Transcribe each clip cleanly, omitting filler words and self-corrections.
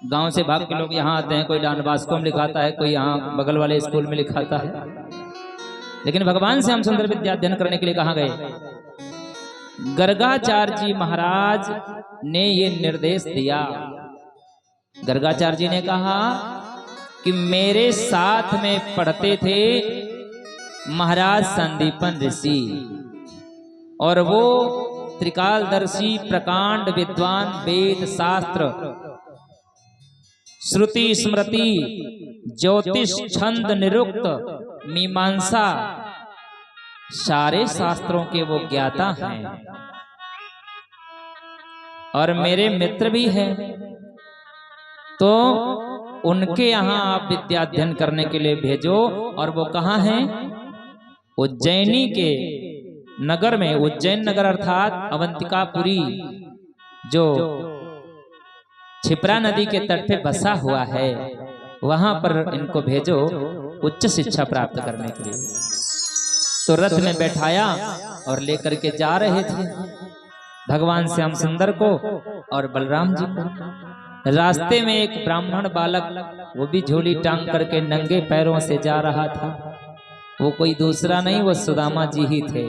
गांव से भाग के लोग यहाँ आते हैं, कोई डॉन बॉस्को में लिखाता है, कोई यहाँ बगल वाले स्कूल में लिखाता है। लेकिन भगवान श्याम सुंदर विद्या अध्ययन करने के लिए कहाँ गए? गर्गाचार्य जी महाराज ने ये निर्देश दिया। गर्गाचार्य जी ने कहा कि मेरे साथ में पढ़ते थे महाराज संदीपन ऋषि, और वो त्रिकालदर्शी प्रकांड विद्वान, वेद शास्त्र, श्रुति स्मृति, ज्योतिष, छंद, निरुक्त, मीमांसा, सारे शास्त्रों के वो ज्ञाता हैं और मेरे मित्र भी हैं। तो उनके यहाँ आप विद्या अध्ययन करने के लिए भेजो। और वो कहाँ हैं? उज्जैनी के नगर में। उज्जैन नगर अर्थात अवंतिकापुरी, जो क्षिप्रा नदी के तट पे बसा हुआ है, वहां पर इनको भेजो उच्च शिक्षा प्राप्त करने के लिए। तो रथ में बैठाया और लेकर के जा रहे थे भगवान श्याम सुंदर को और बलराम जी को। रास्ते में एक ब्राह्मण बालक, वो भी झोली टांग करके नंगे पैरों से जा रहा था। वो कोई दूसरा नहीं, वो सुदामा जी ही थे।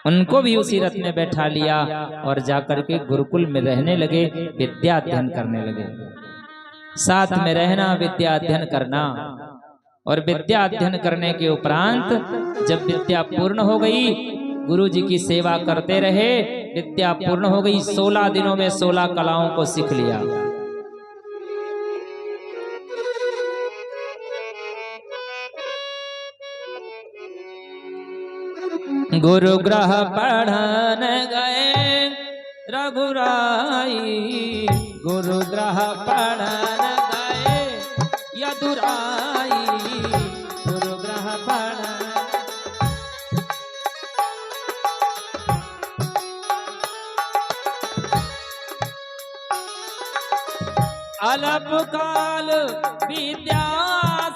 उनको भी उसी रथ में बैठा लिया और जाकर के गुरुकुल में रहने लगे, विद्या अध्ययन करने लगे। साथ में रहना, विद्या अध्ययन करना। और विद्या अध्ययन करने के उपरांत जब विद्या पूर्ण हो गई, गुरु जी की सेवा करते रहे। विद्या पूर्ण हो गई, 16 दिनों में 16 कलाओं को सीख लिया। गुरु ग्रह पढ़न गए रघुराई, गुरु ग्रह पढ़न गए यदुराई, गुरु ग्रह पढ़न। अल्प काल विद्या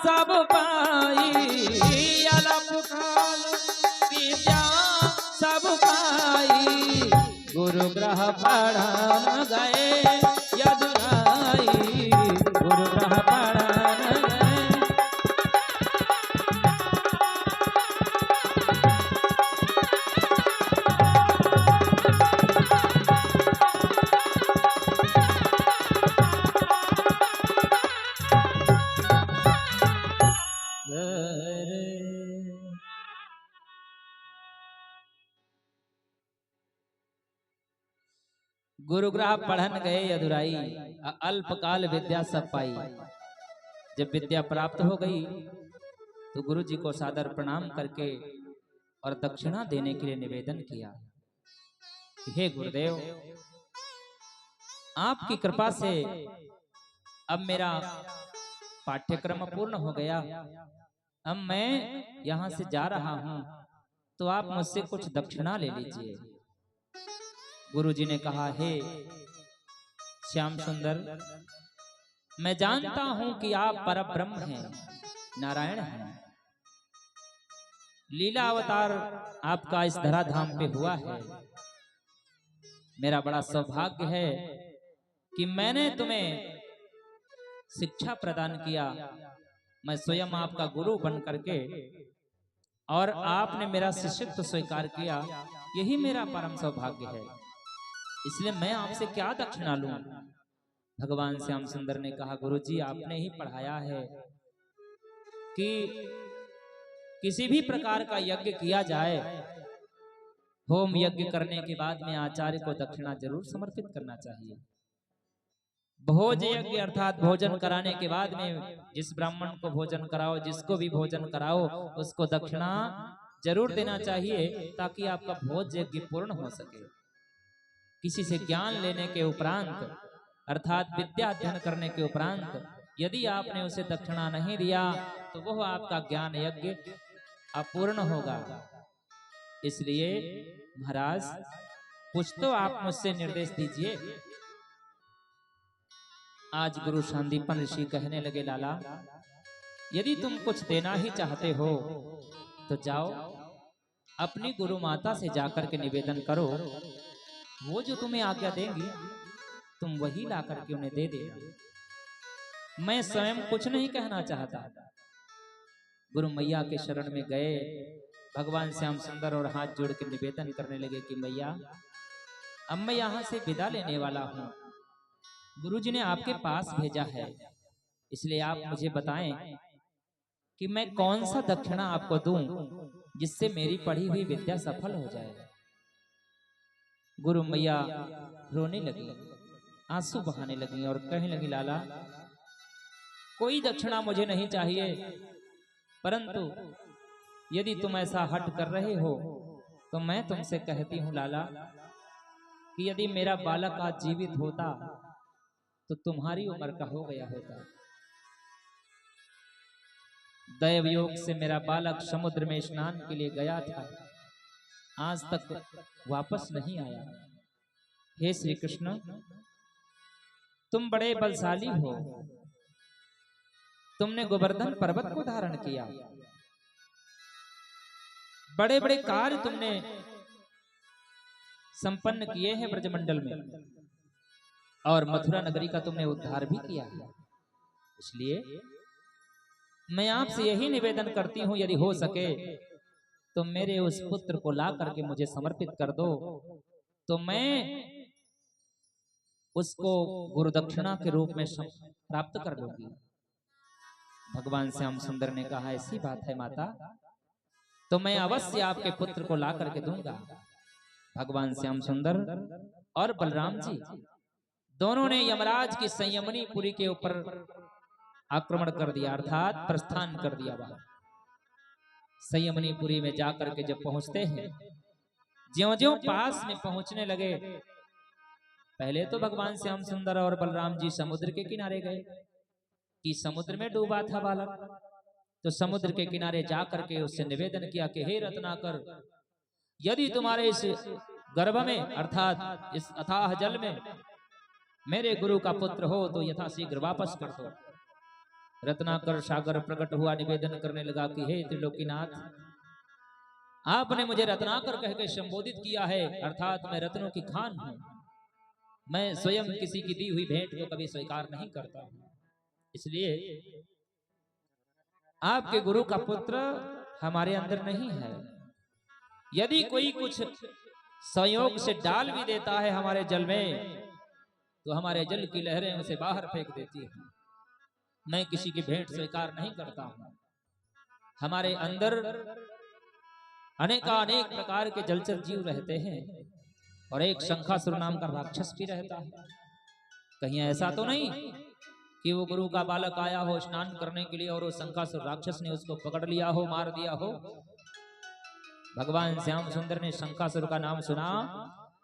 सब पाई, अल्प काल विद्या सब पाई, गुरु ग्रह पढ़न गए यदुराई, गुरु ग्रह पढ़न गए। गुरुग्रह पढ़न गए यदुराई, अल्पकाल विद्या सब पाई। जब विद्या प्राप्त हो गई तो गुरु जी को सादर प्रणाम करके और दक्षिणा देने के लिए निवेदन किया। हे गुरुदेव, आपकी कृपा से अब मेरा पाठ्यक्रम पूर्ण हो गया। अब मैं यहाँ से जा रहा हूँ, तो आप मुझसे कुछ दक्षिणा ले लीजिए। गुरु जी ने कहा, हे श्याम सुंदर, मैं जानता हूं कि आप परब्रह्म हैं, नारायण हैं। लीला अवतार आपका इस धराधाम पे हुआ है। मेरा बड़ा सौभाग्य है कि मैंने तुम्हें शिक्षा प्रदान किया। मैं स्वयं आपका गुरु बन करके, और आपने मेरा शिष्यत्व स्वीकार किया। यही मेरा परम सौभाग्य है। इसलिए मैं आपसे क्या दक्षिणा लूं? भगवान श्याम सुंदर ने कहा, गुरु जी, आपने ही पढ़ाया है कि किसी भी प्रकार का यज्ञ किया जाए, होम यज्ञ करने के बाद में आचार्य को दक्षिणा जरूर समर्पित करना चाहिए। भोज यज्ञ अर्थात भोजन कराने के बाद में जिस ब्राह्मण को भोजन कराओ, जिसको भी भोजन कराओ, उसको दक्षिणा जरूर देना चाहिए, ताकि आपका भोज यज्ञ पूर्ण हो सके। किसी से ज्ञान लेने के उपरांत अर्थात विद्या अध्ययन करने के उपरांत यदि आपने उसे दक्षिणा नहीं दिया, तो वह आपका ज्ञान यज्ञ अपूर्ण होगा। इसलिए महाराज, कुछ तो आप मुझसे निर्देश दीजिए। आज गुरु संदीपन ऋषि कहने लगे, लाला, यदि तुम कुछ देना ही चाहते हो तो जाओ अपनी गुरु माता से जाकर के निवेदन करो। वो जो तुम्हें आज्ञा देंगी तुम वही ला करके उन्हें दे देना। मैं स्वयं कुछ नहीं कहना चाहता। गुरु मैया के शरण में गए भगवान श्याम सुंदर और हाथ जोड़ के निवेदन करने लगे कि मैया, अब मैं यहाँ से विदा लेने वाला हूँ। गुरु जी ने आपके पास भेजा है, इसलिए आप मुझे बताएं कि मैं कौन सा दक्षिणा आपको दूं जिससे मेरी पढ़ी हुई विद्या सफल हो जाए। गुरु मैया रोने लगी, आंसू बहाने लगी और कहने लगी, लाला कोई दक्षिणा मुझे नहीं चाहिए, परंतु यदि तुम ऐसा हट कर रहे हो तो मैं तुमसे कहती हूँ लाला कि यदि मेरा बालक आज जीवित होता तो तुम्हारी उम्र का हो गया होता। दैव योग से मेरा बालक समुद्र में स्नान के लिए गया था, आज तक वापस नहीं आया। हे श्री कृष्ण, तुम बड़े बलशाली हो, तुमने गोवर्धन पर्वत को धारण किया, बड़े बड़े कार्य तुमने संपन्न किए हैं ब्रजमंडल में, और मथुरा नगरी का तुमने उद्धार भी किया है। इसलिए मैं आपसे यही निवेदन करती हूं, यदि हो सके तो मेरे उस पुत्र को ला करके मुझे समर्पित कर दो, तो मैं उसको गुरुदक्षिणा के रूप में प्राप्त कर लूंगी। भगवान श्याम सुंदर ने कहा, ऐसी बात है माता, तो मैं अवश्य आपके पुत्र को ला करके दूंगा। भगवान श्याम सुंदर और बलराम जी दोनों ने यमराज की संयमनी पुरी के ऊपर आक्रमण कर दिया, अर्थात प्रस्थान कर दिया। वहां संयमनी पुरी में जाकर के जब पहुंचते हैं, ज्यों-ज्यों पास में पहुंचने लगे, पहले तो भगवान श्याम सुंदर और बलराम जी समुद्र के किनारे गए कि समुद्र में डूबा था बालक, तो समुद्र के किनारे जाकर के उससे निवेदन किया कि हे रत्नाकर, यदि तुम्हारे इस गर्भ में अर्थात इस अथाह जल में मेरे गुरु का पुत्र हो तो यथाशीघ्र वापस कर दो। रत्नाकर सागर प्रकट हुआ, निवेदन करने लगा कि हे त्रिलोकीनाथ, आपने मुझे रत्नाकर कह के संबोधित किया है, अर्थात मैं रत्नों की खान हूं, मैं स्वयं किसी की दी हुई भेंट को कभी स्वीकार नहीं करता, इसलिए आपके गुरु का पुत्र हमारे अंदर नहीं है। यदि कोई कुछ संयोग से डाल भी देता है हमारे जल में, तो हमारे जल की लहरें उसे बाहर फेंक देती है। मैं किसी की भेंट स्वीकार नहीं करता हूं। हमारे अंदर अनेकानेक प्रकार के जलचर जीव रहते हैं और एक शंखासुर नाम का राक्षस भी रहता है। कहीं ऐसा तो नहीं कि वो गुरु का बालक आया हो स्नान करने के लिए और वो शंखासुर राक्षस ने उसको पकड़ लिया हो, मार दिया हो। भगवान श्याम सुंदर ने शंखासुर का नाम सुना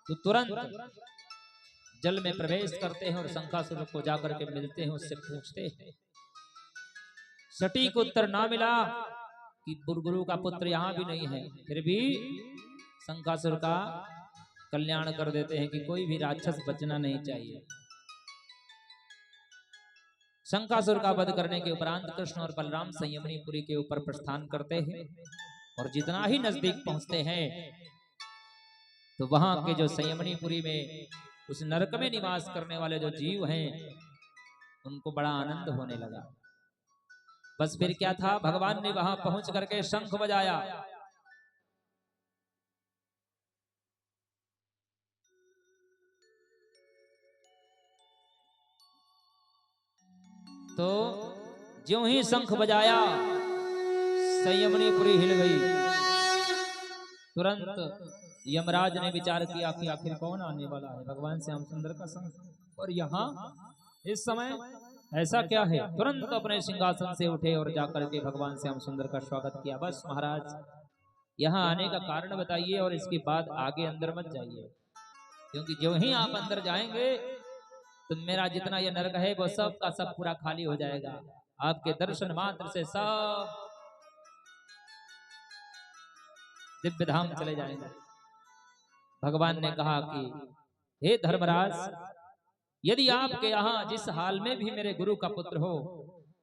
तो तुरंत जल में प्रवेश करते हैं और शंखासुर को जाकर के मिलते हैं, उससे पूछते हैं। सटीक उत्तर ना मिला कि गुरु का पुत्र यहाँ भी नहीं है, फिर भी शंखासुर का कल्याण कर देते हैं कि कोई भी राक्षस बचना नहीं चाहिए। शंखासुर का वध करने के उपरांत कृष्ण और बलराम संयमनी पुरी के ऊपर प्रस्थान करते हैं और जितना ही नजदीक पहुंचते हैं तो वहां के जो संयमनी पुरी में उस नरक में निवास करने वाले जो जीव हैं उनको बड़ा आनंद होने लगा। बस फिर क्या था, भगवान ने वहां पहुंच करके शंख बजाया, तो ज्यों ही शंख बजाया संयमनी पुरी हिल गई। तुरंत यमराज ने विचार किया कि आखिर कौन आने वाला है, भगवान श्याम सुंदर का शंख और यहाँ इस समय ऐसा क्या है। तुरंत अपने सिंहासन से उठे और जाकर के भगवान श्याम सुंदर का स्वागत किया। बस महाराज यहाँ आने का कारण बताइए और इसके बाद आगे अंदर मत जाइए, क्योंकि जो ही आप अंदर जाएंगे तो मेरा जितना ये नरक है वो सब का सब पूरा खाली हो जाएगा। आपके दर्शन मात्र से सब दिव्य धाम चले जाएंगे। भगवान ने कहा कि हे धर्मराज, यदि आपके यहाँ जिस हाल में भी मेरे गुरु का पुत्र हो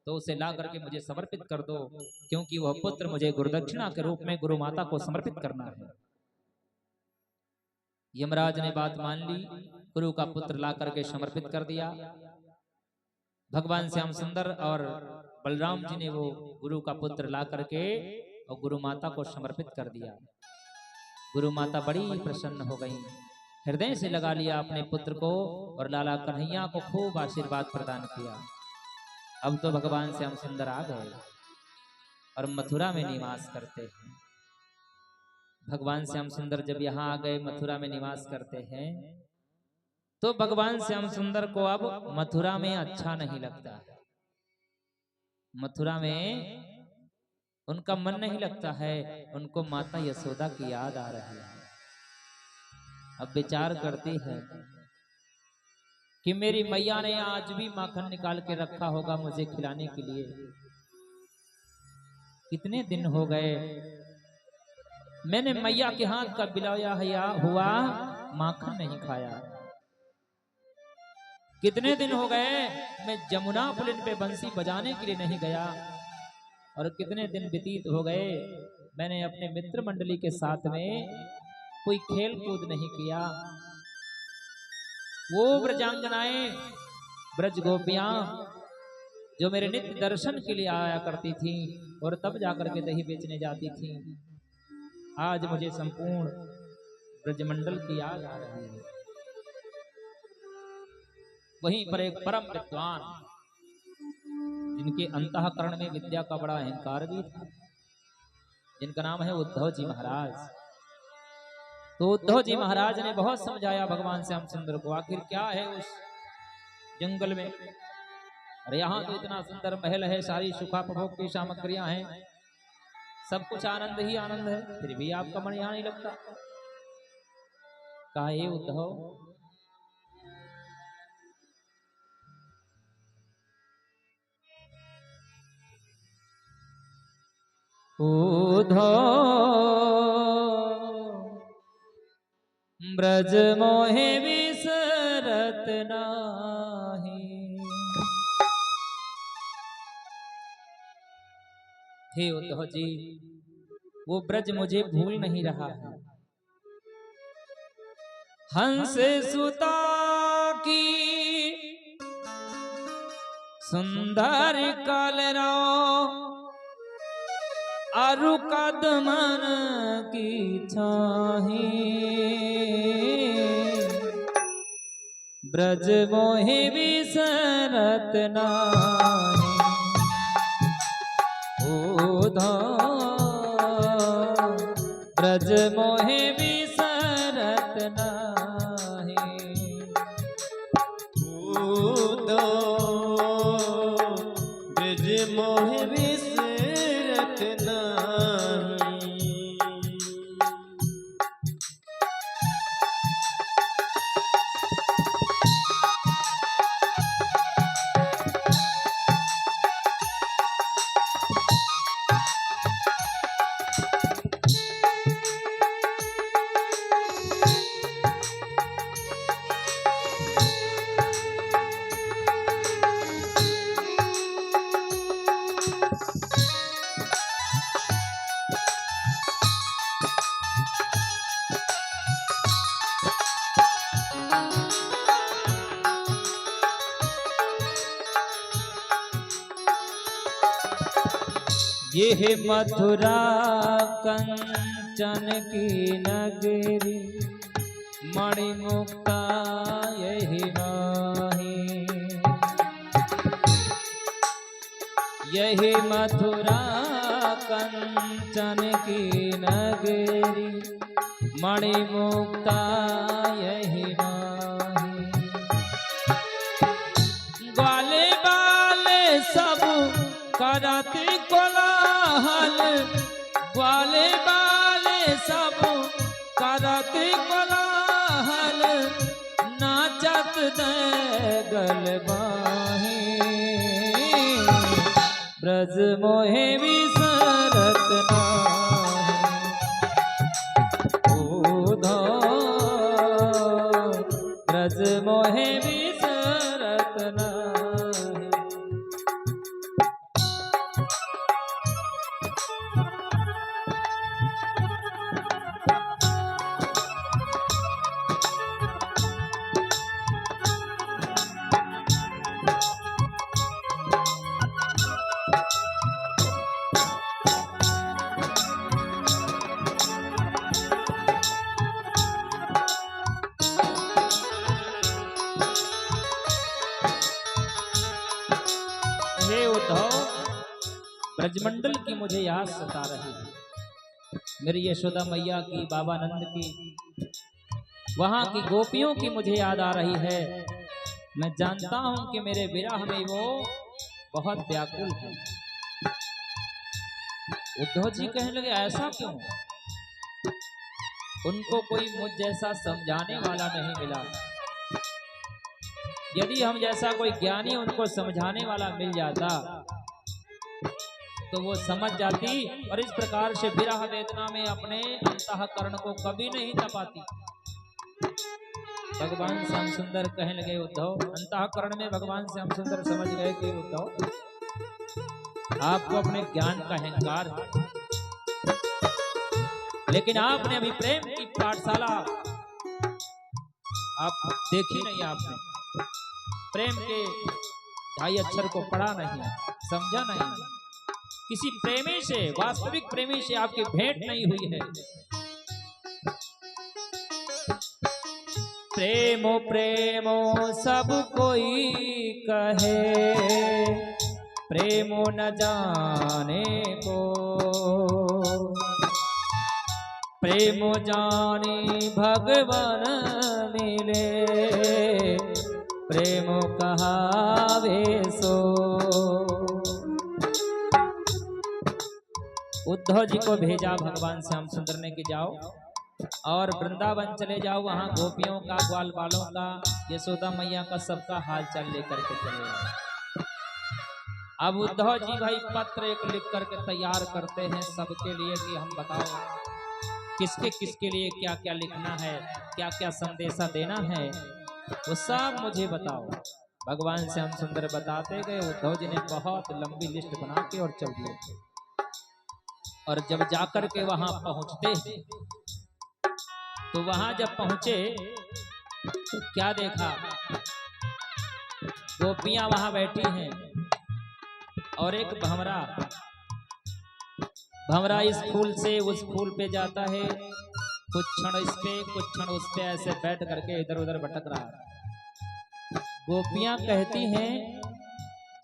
तो उसे ला करके मुझे समर्पित कर दो, क्योंकि वह पुत्र मुझे गुरुदक्षिणा के रूप में गुरु माता को समर्पित करना है। यमराज ने बात मान ली, गुरु का पुत्र ला करके समर्पित कर दिया। भगवान श्याम सुंदर और बलराम जी ने वो गुरु का पुत्र ला करके और गुरु माता को समर्पित कर दिया। गुरु माता बड़ी प्रसन्न हो गई, हृदय से लगा लिया अपने पुत्र को और लाला कन्हैया को खूब आशीर्वाद प्रदान किया। अब तो भगवान श्याम सुंदर आ गए और मथुरा में निवास करते हैं। भगवान श्याम सुंदर जब यहाँ आ गए, मथुरा में निवास करते हैं, तो भगवान श्याम सुंदर को अब मथुरा में अच्छा नहीं लगता है। मथुरा में उनका मन नहीं लगता है, उनको माता यशोदा की याद आ रही है। अब विचार करती है कि मेरी मैया ने आज भी माखन निकाल के रखा होगा मुझे खिलाने के लिए। कितने दिन हो गए मैंने मैया के हाथ का बिलाया हुआ माखन नहीं खाया। कितने दिन हो गए मैं जमुना पुलिन पे बंसी बजाने के लिए नहीं गया। और कितने दिन व्यतीत हो गए मैंने अपने मित्र मंडली के साथ में कोई खेल कूद नहीं किया। वो ब्रजांगनाएं, ब्रज गोपियां जो मेरे नित्य दर्शन के लिए आया करती थी और तब जाकर के दही बेचने जाती थी, आज मुझे संपूर्ण ब्रजमंडल की याद आ रही है। वहीं पर एक परम विद्वान जिनके अंतःकरण में विद्या का बड़ा अहंकार भी था, जिनका नाम है उद्धव जी महाराज। तो उद्धव जी महाराज ने बहुत समझाया भगवान श्याम सुंदर को, आखिर क्या है उस जंगल में। अरे यहाँ तो इतना सुंदर महल है, सारी सुखापभोग की सामग्रियां हैं, सब कुछ आनंद ही आनंद है, फिर भी आपका मन यहाँ नहीं लगता। कहा ये उद्धव, ब्रज मोहे विसरत नाही। हे उद्धव जी, वो ब्रज मुझे भूल नहीं रहा है। हंस सुता की सुंदर कलरव अरु कदमन की छाही। ब्रज मोहि विसरत नाही। ब्रज मोहि विसरत नाही। ब्रज मोहि विसरत नाही। यह मथुरा कंचन की नगरी, मणिमुक्ता यही माही। यही मथुरा कंचन की नगरी, मणिमुक्ता यही माही। ग्वाले बाले सब करती कोलाहल, ग्वाले बाले सब करती कोलाहल, नाचत दैगल बाही। ब्रज मोहे विसरत नाही। ब्रज मोहे विसरत नाही। हे उद्धव, ब्रजमंडल की मुझे याद सता रही है, मेरी यशोदा मैया की, बाबा नंद की, वहां की गोपियों की मुझे याद आ रही है। मैं जानता हूं कि मेरे विरह में वो बहुत व्याकुल है। उद्धव जी कहने लगे ऐसा क्यों? उनको कोई मुझ जैसा समझाने वाला नहीं मिला। यदि हम जैसा कोई ज्ञानी उनको समझाने वाला मिल जाता तो वो समझ जाती और इस प्रकार से विरह वेदना में अपने अंतःकरण को कभी नहीं तपाती। भगवान श्याम सुंदर कहने लगे उद्धव, अंतःकरण में भगवान श्याम सुंदर समझ गए कि उद्धव आपको अपने ज्ञान का अहंकार है, लेकिन आपने अभी प्रेम की पाठशाला आप देखी नहीं, आपने प्रेम के ढाई अक्षर को पढ़ा नहीं, समझा नहीं, किसी प्रेमी से, वास्तविक प्रेमी से आपकी भेंट नहीं हुई है। प्रेमो प्रेमो सब कोई कहे, प्रेमो न जाने को, प्रेमो जानी भगवान मिले, प्रेमो कहावे सो। उद्धव जी को भेजा भगवान श्याम सुंदर ने कि जाओ और वृंदावन चले जाओ, वहां गोपियों का, ग्वाल बालों का, यशोदा मैया का, सबका हाल चाल लेकर के चले जाओ। अब उद्धव जी भाई पत्र एक लिख करके तैयार करते हैं सबके लिए कि हम बताओ किसके किसके लिए क्या क्या लिखना है, क्या क्या संदेशा देना है, वो सब मुझे बताओ। भगवान श्याम सुंदर बताते गए, उद्धव जी ने बहुत लंबी लिस्ट बना के और चल दिए। और जब जाकर के वहां पहुंचते तो वहां जब पहुंचे तो क्या देखा, गोपियां वहां बैठी हैं और एक भंवरा इस फूल से उस फूल पे जाता है, कुछ क्षण इस पे कुछ क्षण उस पे ऐसे बैठ करके इधर उधर भटक रहा है। गोपियां कहती हैं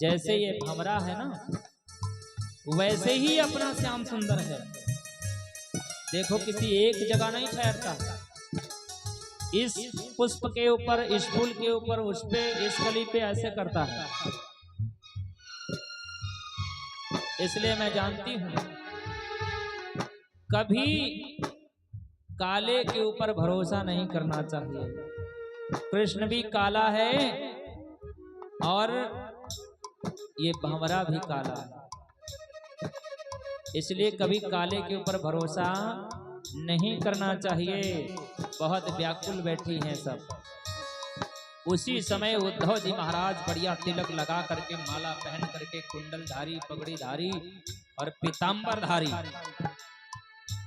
जैसे ये भंवरा है ना वैसे ही अपना श्याम सुंदर है, देखो किसी एक जगह नहीं ठहरता, इस पुष्प के ऊपर, इस फूल के ऊपर, उस पे, इस कली पे ऐसे करता है। इसलिए मैं जानती हूं कभी काले के ऊपर भरोसा नहीं करना चाहिए। कृष्ण भी काला है और ये भंवरा भी काला है, इसलिए कभी काले के ऊपर भरोसा नहीं करना चाहिए। बहुत व्याकुल बैठी हैं सब। उसी समय उद्धव जी महाराज बढ़िया तिलक लगा करके, माला पहन करके, कुंडल धारी, पगड़ी धारी और पीतांबर धारी,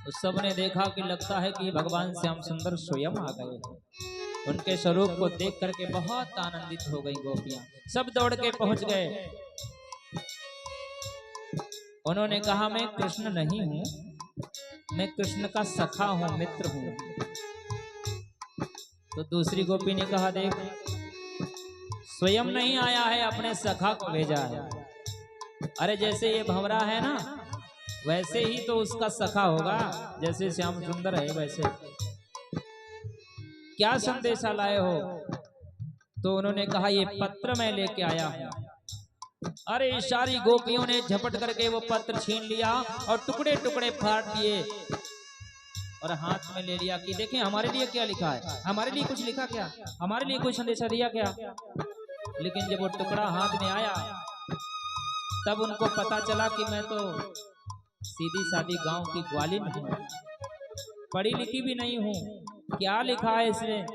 उस सब ने देखा कि लगता है कि भगवान श्याम सुंदर स्वयं आ गए हैं। उनके स्वरूप को देख करके बहुत आनंदित हो गई गोपियां, सब दौड़ के पहुंच गए। उन्होंने कहा मैं कृष्ण नहीं हूं, मैं कृष्ण का सखा हूं, मित्र हूं। तो दूसरी गोपी ने कहा देख, स्वयं नहीं आया है, अपने सखा को भेजा है। अरे जैसे ये भंवरा है ना वैसे ही तो उसका सखा होगा, जैसे श्याम सुंदर है वैसे। क्या संदेशा लाए हो? तो उन्होंने कहा ये पत्र मैं लेके आया हूं। अरे सारी गोपियों ने झपट करके वो पत्र छीन लिया और टुकड़े टुकड़े फाड़ दिए और हाथ में ले लिया कि देखें हमारे लिए क्या लिखा है, हमारे लिए कुछ लिखा क्या, हमारे लिए कोई संदेशा दिया क्या। लेकिन जब वो टुकड़ा हाथ में आया तब उनको पता चला कि मैं तो सीधी सादी गांव की ग्वालिन हूँ, पढ़ी लिखी भी नहीं हूँ, क्या लिखा है इसमें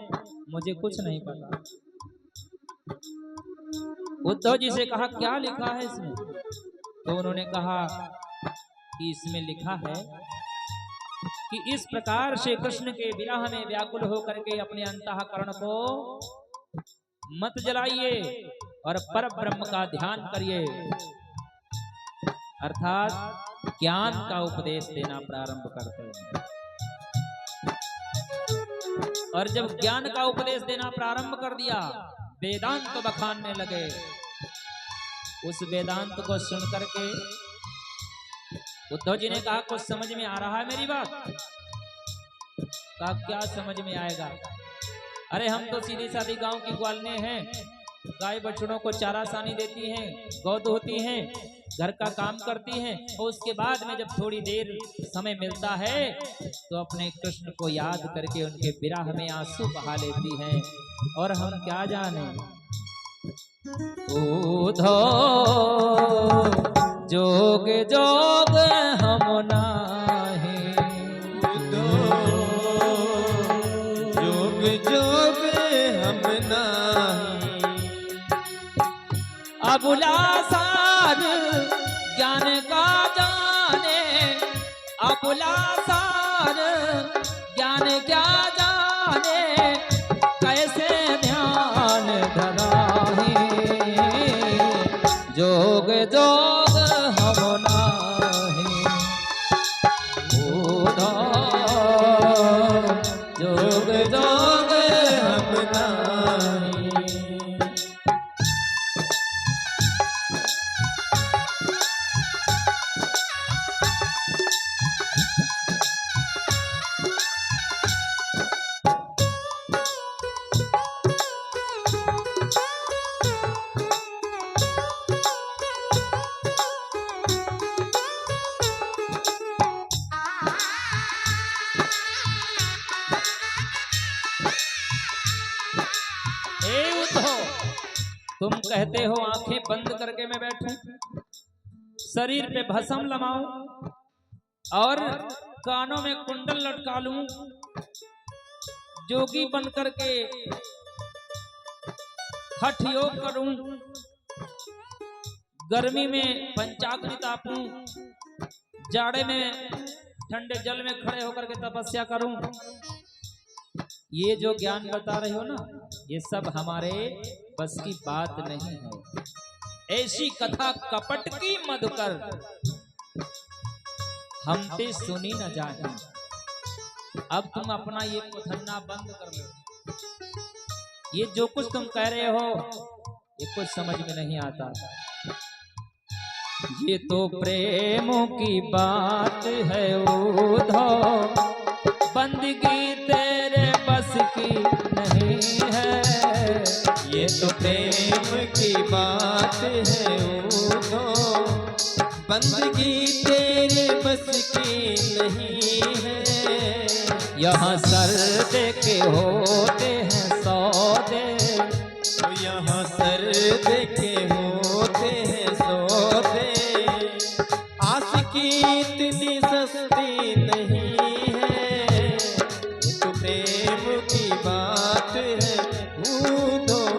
मुझे कुछ नहीं पता। उद्धव जी से कहा क्या लिखा है इसमें? तो उन्होंने कहा कि इसमें लिखा है कि इस प्रकार से कृष्ण के विरह में व्याकुल होकर के अपने अंतःकरण को मत जलाइए और पर ब्रह्म का ध्यान करिए, अर्थात ज्ञान का उपदेश देना प्रारंभ करते हैं। और जब ज्ञान का उपदेश देना प्रारंभ कर दिया, वेदांत बखानने लगे। उस वेदांत को सुन करके उद्धव जी ने कहा कुछ समझ में आ रहा है मेरी बात? कहा क्या समझ में आएगा? अरे हम तो सीधी सादी गांव की ग्वालने हैं, गाय बछड़ों को चारा सानी देती हैं, गौद होती हैं, घर का काम करती हैं और उसके बाद में जब थोड़ी देर समय मिलता है तो अपने कृष्ण को याद करके उनके विरह में आंसू बहा लेती हैं। और हम क्या जाने उधो जोग जोग हम नाही, जोग जोग हम नाही, अबुला सार ज्ञान का जाने, अबुला सार ज्ञान क्या जाने, कैसे ध्यान धराही, जोग जोग हम नाही, उधो जोग जोग हम नाही। तुम कहते हो आंखें बंद करके मैं बैठूं, शरीर पे भस्म लमाऊं और कानों में कुंडल लटका लूं, जोगी बन करके हठ योग करूं, गर्मी में पंचाग्नि तापूं, जाड़े में ठंडे जल में खड़े होकर के तपस्या करूं। ये जो ज्ञान बता रहे हो ना, ये सब हमारे बस की बात नहीं है। ऐसी कथा कपट की मधुकर हम ते सुनी न जाए। अब तुम अपना ये कुथन्ना बंद कर लो। ये जो कुछ तुम कह रहे हो ये कुछ समझ में नहीं आता। ये तो प्रेमों की बात है उद्धव, बंदगी तेरे बस की नहीं है। ये तो प्रेम की बात है उद्धव, बंदगी तेरे बस की नहीं है। यहाँ सर दे के होते हैं सौदे, तो यहाँ सर दे के होते हैं सौदे। आशिकी इतनी सस्ती नहीं है, ये तो प्रेम की बात है उद्धव।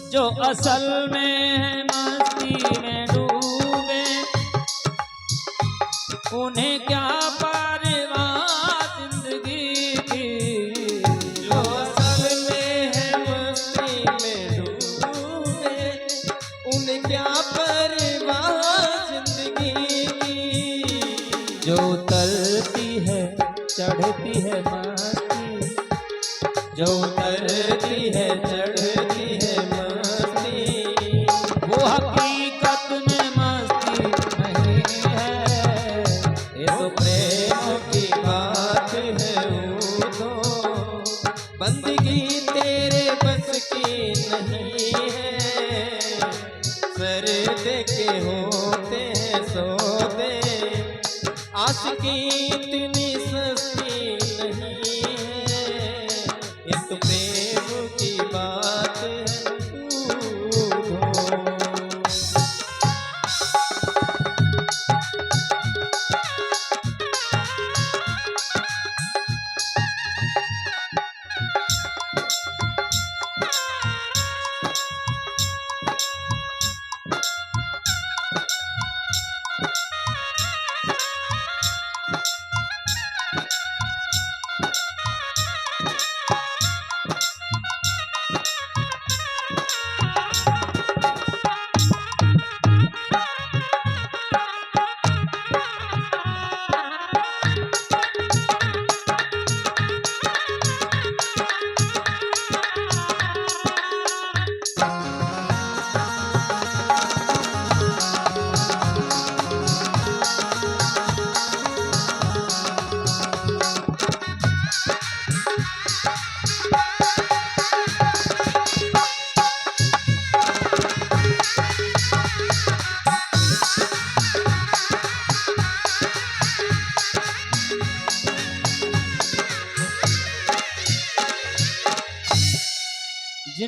जो असल में है मस्ती में डूबे, उन्हें क्या परवाह जिंदगी की। जो असल में है मस्ती में डूबे, उन्हें क्या परवाह जिंदगी की। जो उतरती है चढ़ती है मस्ती, जो उतरती है चढ़ती है मस्ती, वो हकीकत में मस्ती नहीं है। ये तो प्रेम की बात है उद्धव, बंदगी तेरे बस की नहीं है। सर दे के होते हैं सौदे, आशिकी इतनी सस्ती नहीं है। ये तो प्रेम की बात है उद्धव।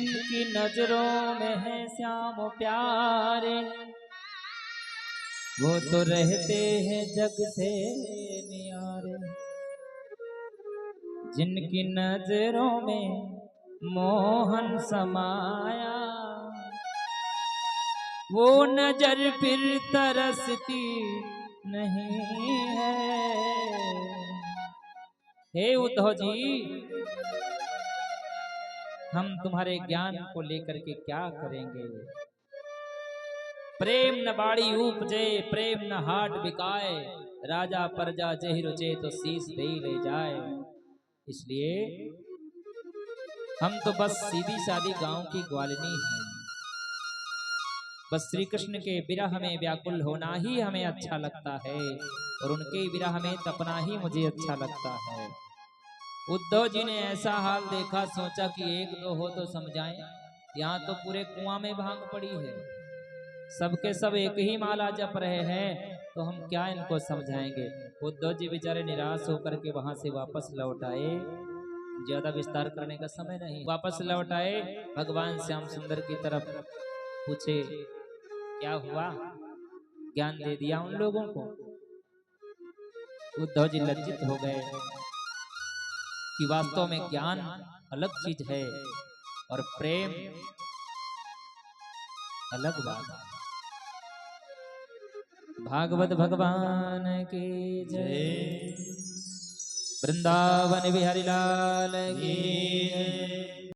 जिनकी नजरों में है श्याम प्यारे, वो तो रहते हैं जग से न्यारे। जिनकी नजरों में मोहन समाया, वो नजर फिर तरसती नहीं है। हे उद्धव जी, हम तुम्हारे ज्ञान को लेकर के क्या करेंगे? प्रेम न बाड़ी उपजे, प्रेम न हाट बिकाए, राजा प्रजा जहि रुचे तो शीस दे ले जाए। इसलिए हम तो बस सीधी सादी गांव की ग्वालिनी हैं। बस श्री कृष्ण के विरह में व्याकुल होना ही हमें अच्छा लगता है, और उनके विरह में तपना ही मुझे अच्छा लगता है। उद्धव जी ने ऐसा हाल देखा, सोचा कि एक दो हो तो समझाएं। यहाँ तो पूरे कुआं में भांग पड़ी है, सबके सब एक ही माला जप रहे हैं, तो हम क्या इनको समझाएंगे। उद्धव जी बेचारे निराश होकर के वहां से वापस लौट आए। ज्यादा विस्तार करने का समय नहीं, वापस लौट आए। भगवान श्याम सुंदर की तरफ पूछे क्या हुआ, ज्ञान दे दिया उन लोगों को? उद्धव जी लज्जित हो गए कि वास्तव में ज्ञान अलग चीज है और प्रेम अलग बात है। भागवत भगवान की जय, वृंदावन बिहारी लाल की जय।